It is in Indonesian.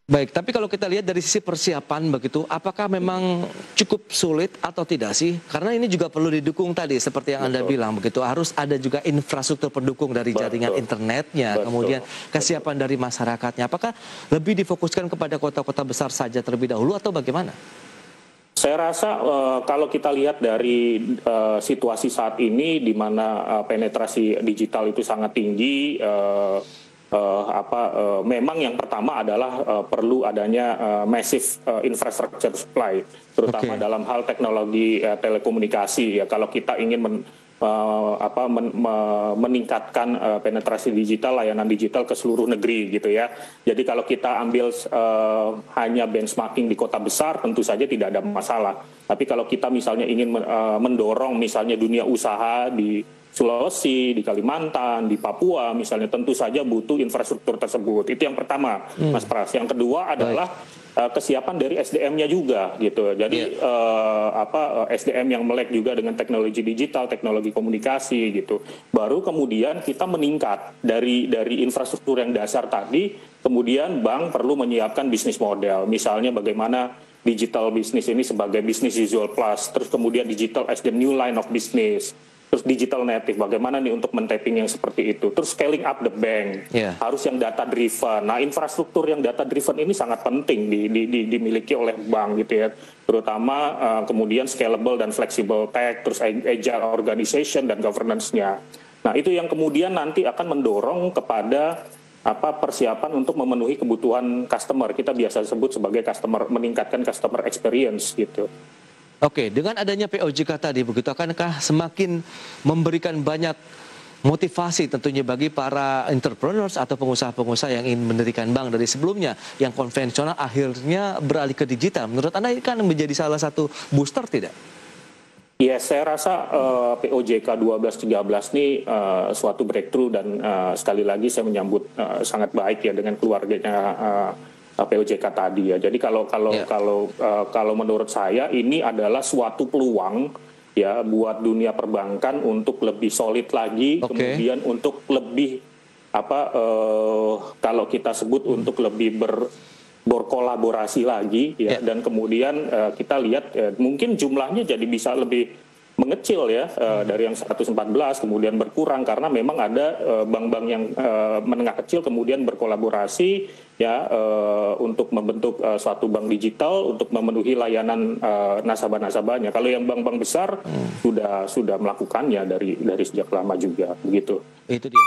Baik, tapi kalau kita lihat dari sisi persiapan begitu, apakah memang cukup sulit atau tidak sih? Karena ini juga perlu didukung tadi, seperti yang Anda bilang begitu, harus ada juga infrastruktur pendukung dari jaringan internetnya, kemudian kesiapan dari masyarakatnya. Apakah lebih difokuskan kepada kota-kota besar saja terlebih dahulu atau bagaimana? Saya rasa kalau kita lihat dari situasi saat ini di mana penetrasi digital itu sangat tinggi, memang yang pertama adalah perlu adanya massive infrastructure supply, terutama dalam hal teknologi telekomunikasi. Ya, kalau kita ingin meningkatkan penetrasi digital, layanan digital ke seluruh negeri gitu ya. Jadi kalau kita ambil hanya benchmarking di kota besar, tentu saja tidak ada masalah. Tapi kalau kita misalnya ingin mendorong misalnya dunia usaha di Sulawesi, di Kalimantan, di Papua misalnya, tentu saja butuh infrastruktur tersebut. Itu yang pertama, Mas Pras. Yang kedua adalah kesiapan dari SDM-nya juga gitu. Jadi SDM yang melek juga dengan teknologi digital, teknologi komunikasi gitu. Baru kemudian kita meningkat dari infrastruktur yang dasar tadi, kemudian bank perlu menyiapkan bisnis model. Misalnya bagaimana digital bisnis ini sebagai business usual plus, terus kemudian digital as the new line of business. Terus digital native, bagaimana nih untuk men-tapping yang seperti itu. Terus scaling up the bank, harus yang data driven. Nah, infrastruktur yang data driven ini sangat penting dimiliki oleh bank gitu ya. Terutama kemudian scalable dan flexible tech, terus agile organization dan governance-nya. Nah, itu yang kemudian nanti akan mendorong kepada persiapan untuk memenuhi kebutuhan customer. Kita biasa sebut sebagai meningkatkan customer experience gitu. Oke, dengan adanya POJK tadi, begitu akankah semakin memberikan banyak motivasi tentunya bagi para entrepreneurs atau pengusaha-pengusaha yang ingin mendirikan bank dari sebelumnya yang konvensional akhirnya beralih ke digital. Menurut Anda ini kan menjadi salah satu booster tidak? Ya, saya rasa POJK 12-13 ini suatu breakthrough dan sekali lagi saya menyambut sangat baik ya dengan keluarganya POJK tadi ya. Jadi kalau menurut saya ini adalah suatu peluang ya buat dunia perbankan untuk lebih solid lagi, kemudian untuk lebih kalau kita sebut untuk lebih berkolaborasi lagi ya, dan kemudian kita lihat mungkin jumlahnya jadi bisa lebih mengecil ya, dari yang 114 kemudian berkurang karena memang ada bank-bank yang menengah kecil kemudian berkolaborasi ya untuk membentuk suatu bank digital untuk memenuhi layanan nasabah-nasabahnya. Kalau yang bank-bank besar sudah melakukannya dari sejak lama juga begitu. Itu dia.